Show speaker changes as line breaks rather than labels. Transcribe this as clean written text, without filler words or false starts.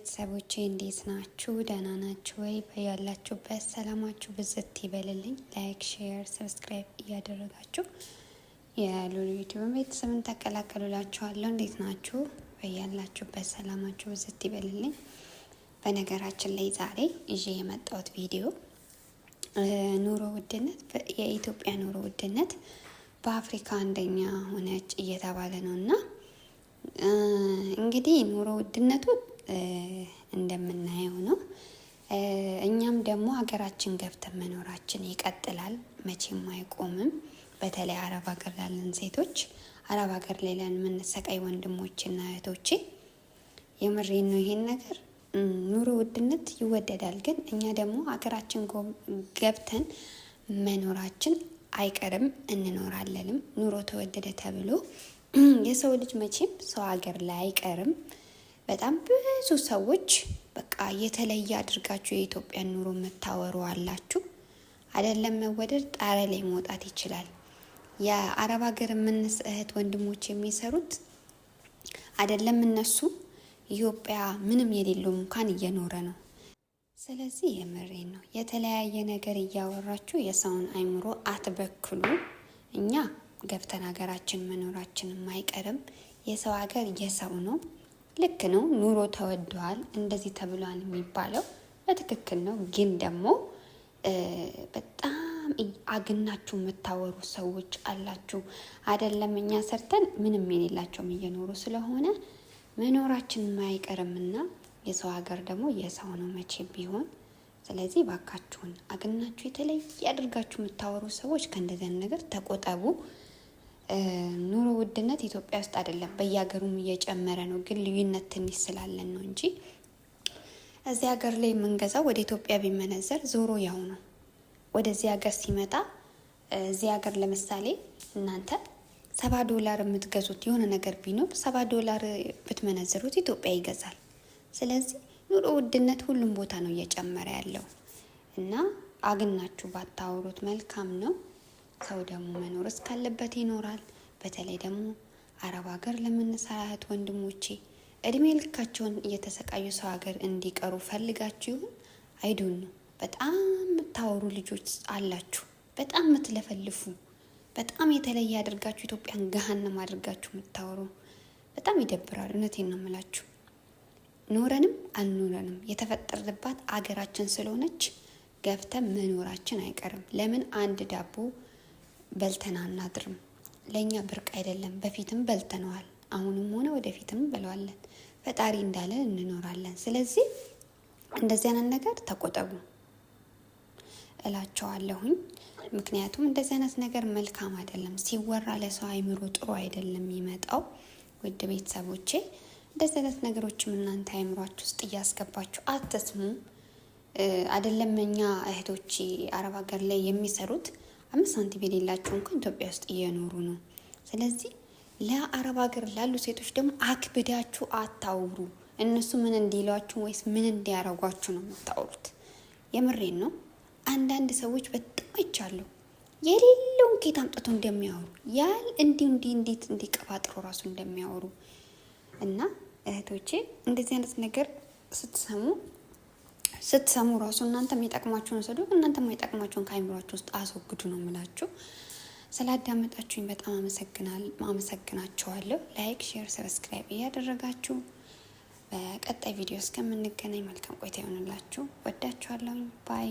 ቤተሰቦቼ እንዴት ናችሁ? ደህና ናችሁ ወይ? በያላችሁበት ሰላማችሁ ብዝት ይበልልኝ። ላይክ፣ ሼር፣ ሰብስክራይብ እያደረጋችሁ የሉሉ ዩቲዩብ ቤተሰብን ተቀላቀሉላችኋለሁ። እንዴት ናችሁ? በያላችሁበት ሰላማችሁ ብዝት ይበልልኝ። በነገራችን ላይ ዛሬ ይዤ የመጣሁት ቪዲዮ ኑሮ ውድነት፣ የኢትዮጵያ ኑሮ ውድነት በአፍሪካ አንደኛ ሆነች እየተባለ ነው እና እንግዲህ ኑሮ ውድነቱ እንደምናየው ነው። እኛም ደግሞ ሀገራችን ገብተን መኖራችን ይቀጥላል፣ መቼም አይቆምም። በተለይ አረብ ሀገር ላለን ሴቶች፣ አረብ ሀገር ሌላን የምንሰቃይ ወንድሞችና እህቶቼ የምሬን ነው። ይሄን ነገር ኑሮ ውድነት ይወደዳል፣ ግን እኛ ደግሞ ሀገራችን ገብተን መኖራችን አይቀርም፣ እንኖራለንም። ኑሮ ተወደደ ተብሎ የሰው ልጅ መቼም ሰው ሀገር ላይ አይቀርም። በጣም ብዙ ሰዎች በቃ የተለየ አድርጋችሁ የኢትዮጵያን ኑሮ የምታወሩ አላችሁ። አይደለም መወደድ ጣሪያ ላይ መውጣት ይችላል። የአረብ ሀገር የምንስ እህት ወንድሞች የሚሰሩት አይደለም እነሱ ኢትዮጵያ ምንም የሌለው እንኳን እየኖረ ነው። ስለዚህ የምሬን ነው። የተለያየ ነገር እያወራችሁ የሰውን አይምሮ አትበክሉ። እኛ ገብተን ሀገራችን መኖራችን አይቀርም። የሰው ሀገር የሰው ነው። ልክ ነው። ኑሮ ተወዷል እንደዚህ ተብሏል የሚባለው በትክክል ነው። ግን ደግሞ በጣም አግናችሁ የምታወሩ ሰዎች አላችሁ። አይደለም እኛ ሰርተን ምንም የሌላቸውም እየኖሩ ስለሆነ መኖራችን አይቀርምና የሰው ሀገር ደግሞ የሰው ነው መቼም ቢሆን። ስለዚህ ባካችሁን አግናችሁ የተለየ አድርጋችሁ የምታወሩ ሰዎች ከእንደዚህ ነገር ተቆጠቡ። ኑሮ ውድነት ኢትዮጵያ ውስጥ አይደለም በየሀገሩም እየጨመረ ነው፣ ግን ልዩነት ትንሽ ስላለን ነው እንጂ እዚህ ሀገር ላይ የምንገዛው ወደ ኢትዮጵያ ቢመነዘር ዞሮ ያው ነው። ወደዚህ ሀገር ሲመጣ እዚህ ሀገር ለምሳሌ እናንተ $70 የምትገዙት የሆነ ነገር ቢኖር $70 ብትመነዘሩት ኢትዮጵያ ይገዛል። ስለዚህ ኑሮ ውድነት ሁሉም ቦታ ነው እየጨመረ ያለው እና አግናችሁ ባታወሩት መልካም ነው። ሰው ደግሞ መኖር እስካለበት ይኖራል። በተለይ ደግሞ አረብ ሀገር ለምንሰራ እህት ወንድሞቼ እድሜ ልካቸውን እየተሰቃዩ ሰው ሀገር እንዲቀሩ ፈልጋችሁ ይሁን አይዱን ነው። በጣም የምታወሩ ልጆች አላችሁ፣ በጣም የምትለፈልፉ፣ በጣም የተለየ አድርጋችሁ ኢትዮጵያን ገሃነም አድርጋችሁ የምታወሩ በጣም ይደብራል። እውነቴን ነው የምላችሁ። ኖረንም አልኖረንም የተፈጠረባት አገራችን ስለሆነች ገብተን መኖራችን አይቀርም። ለምን አንድ ዳቦ በልተን አናድርም? ለእኛ ብርቅ አይደለም። በፊትም በልተነዋል፣ አሁንም ሆነ ወደፊትም በለዋለን። ፈጣሪ እንዳለ እንኖራለን። ስለዚህ እንደዚህ አይነት ነገር ተቆጠቡ እላቸዋለሁኝ። ምክንያቱም እንደዚህ አይነት ነገር መልካም አይደለም፣ ሲወራ ለሰው አይምሮ ጥሩ አይደለም የሚመጣው። ውድ ቤተሰቦቼ እንደዚህ አይነት ነገሮችም እናንተ አይምሯችሁ ውስጥ እያስገባችሁ አትስሙ። አይደለም እኛ እህቶቼ አረብ ሀገር ላይ የሚሰሩት 5 ሳንቲም የሌላቸው እንኳን ኢትዮጵያ ውስጥ እየኖሩ ነው። ስለዚህ ለአረብ ሀገር ላሉ ሴቶች ደግሞ አክብዳችሁ አታውሩ። እነሱ ምን እንዲሏችሁ ወይስ ምን እንዲያረጓችሁ ነው የምታወሩት? የምሬን ነው። አንዳንድ ሰዎች በጣም አይቻለሁ የሌለውን ኬት አምጥቶ እንደሚያወሩ ያል እንዴት እንዲቀባጥሩ ራሱ እንደሚያወሩ እና እህቶቼ እንደዚህ አይነት ነገር ስትሰሙ ራሱ እናንተ የሚጠቅማችሁን ወሰዱ፣ እናንተ የማይጠቅማችሁን ከአይምሯችሁ ውስጥ አስወግዱ ነው የምላችሁ። ስላዳመጣችሁኝ በጣም አመሰግናችኋለሁ። ላይክ፣ ሼር፣ ሰብስክራይብ እያደረጋችሁ በቀጣይ ቪዲዮ እስከምንገናኝ መልካም ቆይታ ይሆንላችሁ። ወዳችኋለሁ። ባይ